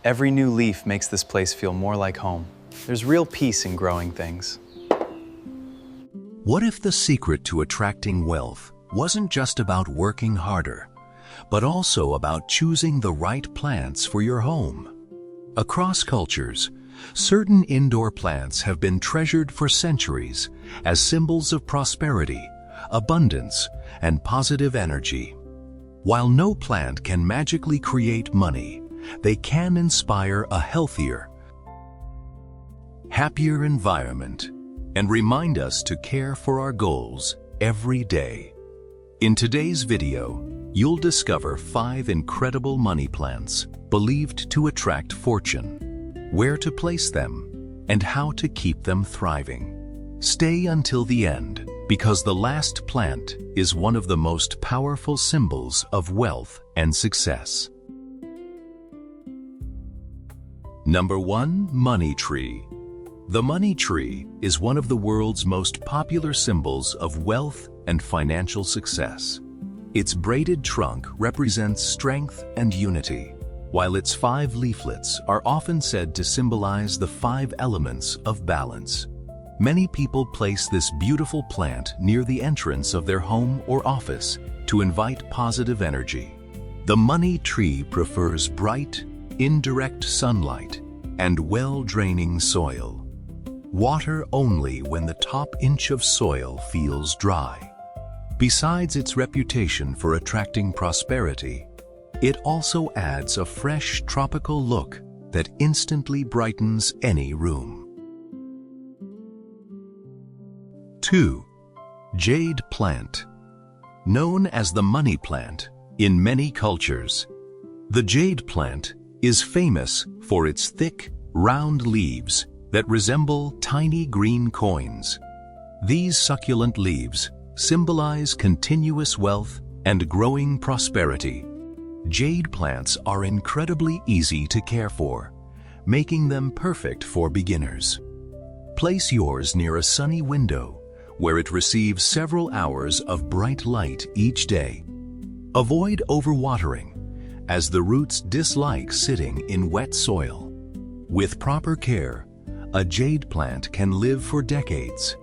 Every new leaf makes this place feel more like home. There's real peace in growing things. What if the secret to attracting wealth wasn't just about working harder, but also about choosing the right plants for your home? Across cultures, certain indoor plants have been treasured for centuries as symbols of prosperity, abundance, and positive energy. While no plant can magically create money, they can inspire a healthier, happier environment and remind us to care for our goals every day. In today's video, you'll discover 5 incredible money plants believed to attract fortune, where to place them, and how to keep them thriving. Stay until the end, because the last plant is one of the most powerful symbols of wealth and success. Number 1. Money tree. The money tree is one of the world's most popular symbols of wealth and financial success. Its braided trunk represents strength and unity, while its 5 leaflets are often said to symbolize the 5 elements of balance. Many people place this beautiful plant near the entrance of their home or office to invite positive energy. The money tree prefers bright, indirect sunlight and well-draining soil. Water only when the top inch of soil feels dry. Besides its reputation for attracting prosperity, it also adds a fresh tropical look that instantly brightens any room. 2. Jade Plant. Known as the money plant in many cultures, the jade plant is famous for its thick, round leaves that resemble tiny green coins. These succulent leaves symbolize continuous wealth and growing prosperity. Jade plants are incredibly easy to care for, making them perfect for beginners. Place yours near a sunny window where it receives several hours of bright light each day. Avoid overwatering, as the roots dislike sitting in wet soil. With proper care, a jade plant can live for decades,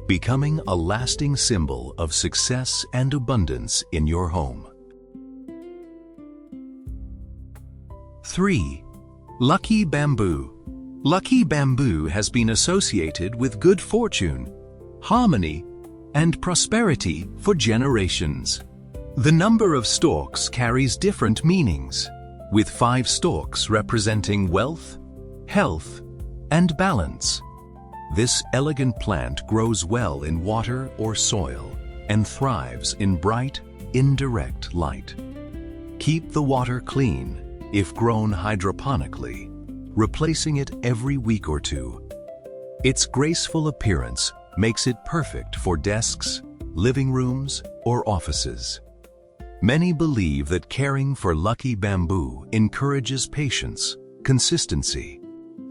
becoming a lasting symbol of success and abundance in your home. 3. Lucky Bamboo. Lucky bamboo has been associated with good fortune, harmony, and prosperity for generations. The number of stalks carries different meanings, with 5 stalks representing wealth, health, and balance. This elegant plant grows well in water or soil and thrives in bright, indirect light. Keep the water clean if grown hydroponically, replacing it every week or 2. Its graceful appearance makes it perfect for desks, living rooms, or offices. Many believe that caring for lucky bamboo encourages patience, consistency,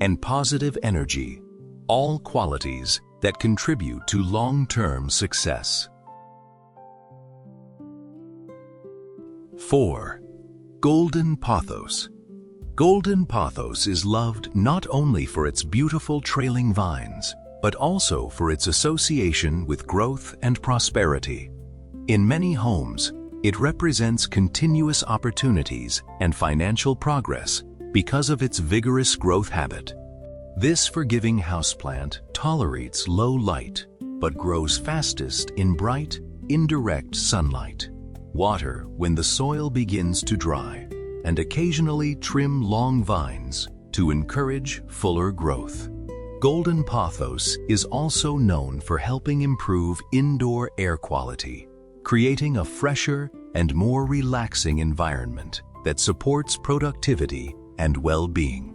and positive energy, all qualities that contribute to long-term success. 4. Golden Pothos. Golden Pothos is loved not only for its beautiful trailing vines, but also for its association with growth and prosperity. In many homes, it represents continuous opportunities and financial progress because of its vigorous growth habit. This forgiving houseplant tolerates low light, but grows fastest in bright, indirect sunlight. Water when the soil begins to dry, and occasionally trim long vines to encourage fuller growth. Golden Pothos is also known for helping improve indoor air quality, creating a fresher and more relaxing environment that supports productivity and well-being.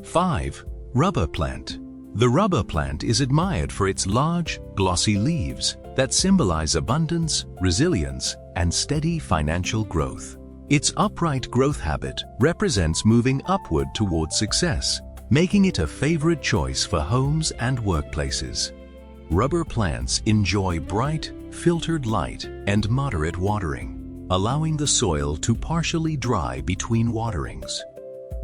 5. Rubber Plant. The rubber plant is admired for its large, glossy leaves that symbolize abundance, resilience, and steady financial growth. Its upright growth habit represents moving upward toward success, making it a favorite choice for homes and workplaces. Rubber plants enjoy bright, filtered light and moderate watering, allowing the soil to partially dry between waterings.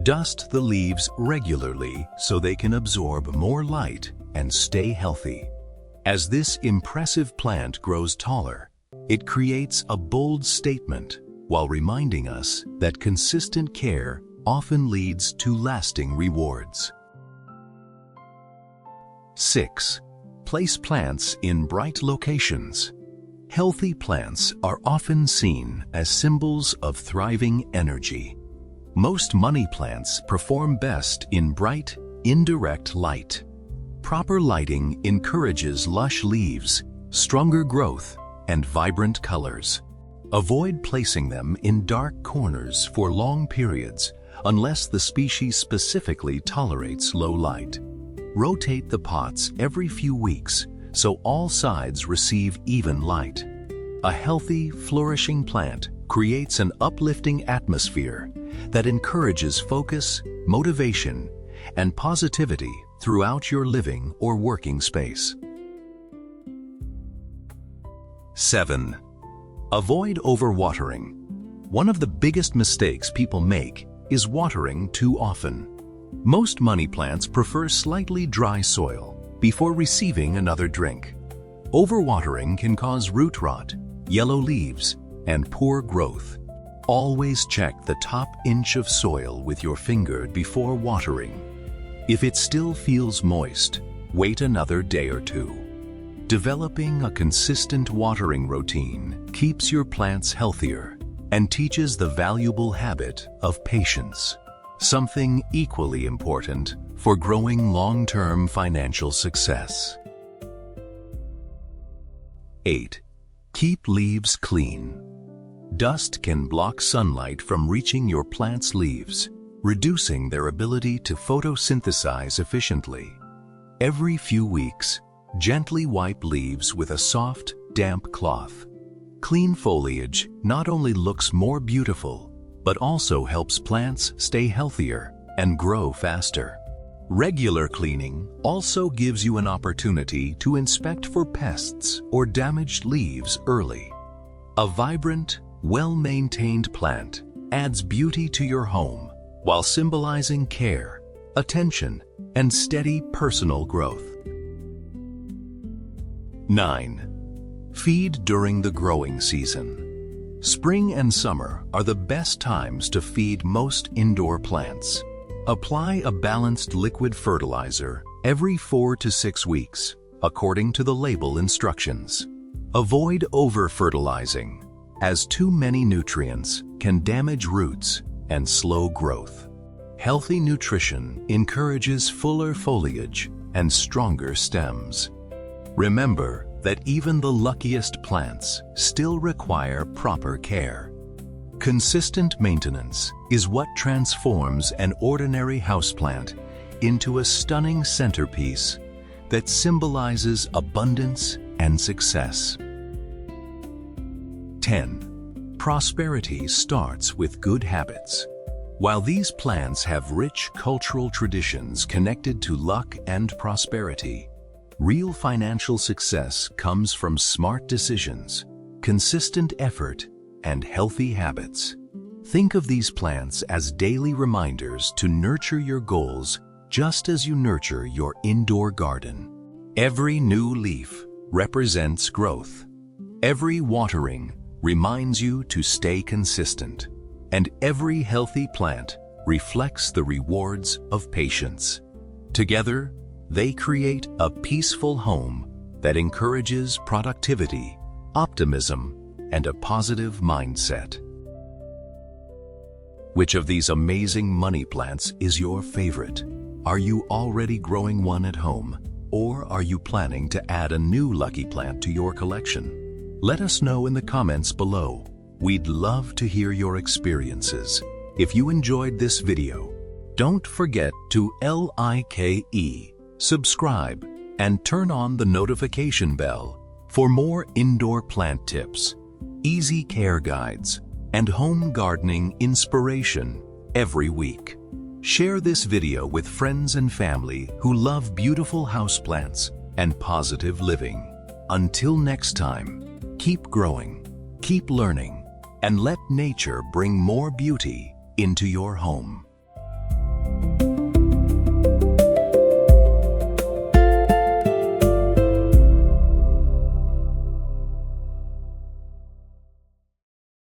Dust the leaves regularly so they can absorb more light and stay healthy. As this impressive plant grows taller, it creates a bold statement while reminding us that consistent care often leads to lasting rewards. 6. Place plants in bright locations. Healthy plants are often seen as symbols of thriving energy. Most money plants perform best in bright, indirect light. Proper lighting encourages lush leaves, stronger growth, and vibrant colors. Avoid placing them in dark corners for long periods unless the species specifically tolerates low light. Rotate the pots every few weeks so all sides receive even light. A healthy, flourishing plant creates an uplifting atmosphere that encourages focus, motivation, and positivity throughout your living or working space. 7. Avoid overwatering. One of the biggest mistakes people make is watering too often. Most money plants prefer slightly dry soil before receiving another drink. Overwatering can cause root rot, yellow leaves, and poor growth. Always check the top inch of soil with your finger before watering. If it still feels moist, wait another day or two. Developing a consistent watering routine keeps your plants healthier and teaches the valuable habit of patience, something equally important for growing long-term financial success. 8. Keep leaves clean. Dust can block sunlight from reaching your plant's leaves, reducing their ability to photosynthesize efficiently. Every few weeks, gently wipe leaves with a soft, damp cloth. Clean foliage not only looks more beautiful, but also helps plants stay healthier and grow faster. Regular cleaning also gives you an opportunity to inspect for pests or damaged leaves early. A vibrant, well-maintained plant adds beauty to your home while symbolizing care, attention, and steady personal growth. 9. Feed during the growing season. Spring and summer are the best times to feed most indoor plants. Apply a balanced liquid fertilizer every 4 to 6 weeks, according to the label instructions. Avoid over-fertilizing, as too many nutrients can damage roots and slow growth. Healthy nutrition encourages fuller foliage and stronger stems. Remember that even the luckiest plants still require proper care. Consistent maintenance is what transforms an ordinary houseplant into a stunning centerpiece that symbolizes abundance and success. 10. Prosperity starts with good habits. While these plants have rich cultural traditions connected to luck and prosperity, real financial success comes from smart decisions, consistent effort, and healthy habits. Think of these plants as daily reminders to nurture your goals just as you nurture your indoor garden. Every new leaf represents growth. Every watering reminds you to stay consistent. And every healthy plant reflects the rewards of patience. Together, they create a peaceful home that encourages productivity, optimism, and a positive mindset. Which of these amazing money plants is your favorite? Are you already growing one at home, or are you planning to add a new lucky plant to your collection? Let us know in the comments below. We'd love to hear your experiences. If you enjoyed this video, don't forget to subscribe and turn on the notification bell for more indoor plant tips, easy care guides, and home gardening inspiration every week. Share this video with friends and family who love beautiful houseplants and positive living. Until next time, keep growing, keep learning, and let nature bring more beauty into your home.